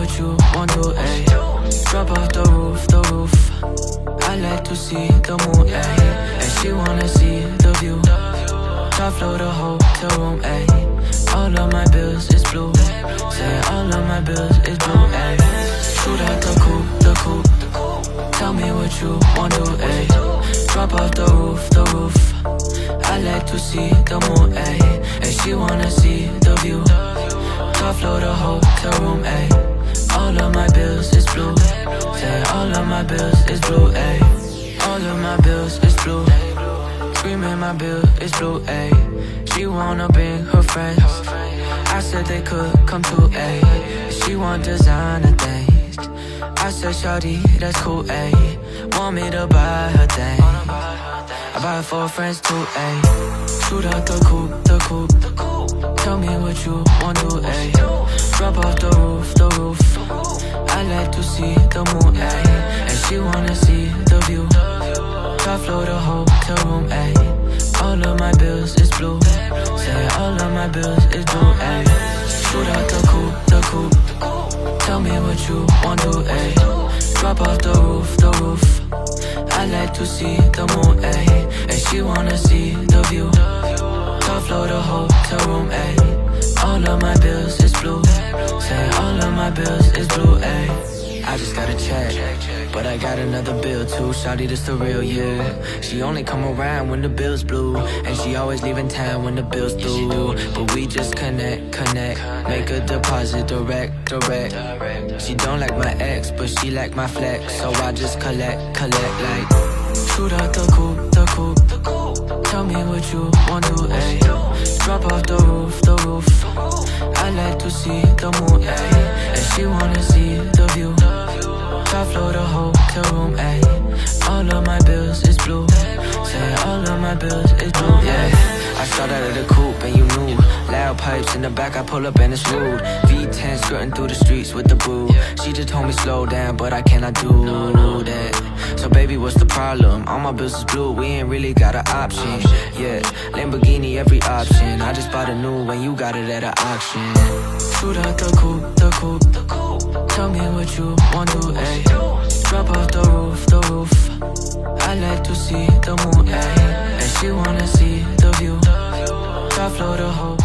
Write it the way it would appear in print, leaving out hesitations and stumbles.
what you want to, ayy. Drop off the roof. I like to see the moon, ayy. And she wanna see the view. Top floor, the hotel room, ayy. All of my bills is blue. Say all of my bills is blue, ayy. Shoot out the coupe. Tell me what you want to, ayy. Drop off the roof. I like to see the moon, ayy. And she wanna see the view. Top floor, the hotel room, ayy. All of my bills is blue. Say all of my bills is blue, ayy. All of my bills is blue. Screaming my bill is blue, ayy. She wanna bring her friends. I said they could come too, ayy. She want designer things. I said, shawty, that's cool, ayy. Want me to buy her things. I buy it for friends too, ayy. Shoot out the coupe. Tell me what you want to, ayy. Drop off the roof. I like to see the moon, ayy. And she wanna see the view. Top floor, the hotel room, ayy. All of my bills is blue. Say all of my bills is blue, ayy. Shoot out the coupe. Tell me what you want to, ayy. Drop off the roof. I like to see the moon, ayy. And she wanna see the view. Top floor, the hotel room, ayy. All of my bills is blue. Say all of my bills is blue, ayy. I just got a check, but I got another bill too. Shawty, this the real, yeah. She only come around when the bill's blue. And she always leaving town when the bill's due. But we just connect. Make a deposit direct. She don't like my ex, but she like my flex. So I just collect like. Shoot out the coupe. Tell me what you want to, ayy. Drop off the roof. I like to see the moon, ayy. And she wanna see the view. Top floor, the hotel room, ayy. All of my bills is blue. Say all of my bills is blue, yeah. I shot out of the coupe and you knew. Loud pipes in the back, I pull up and it's rude. V10 skirting through the streets with the brew. She just told me slow down, but I cannot do that. So baby, what's the problem? All my bills is blue, we ain't really got an option. Yeah, Lamborghini every option. I just bought a new one, you got it at an auction. Shoot out the coupe. Tell me what you want to, ayy. Drop off the roof. I like to see the moon, ayy. And she wanna see the view. Top floor, the whole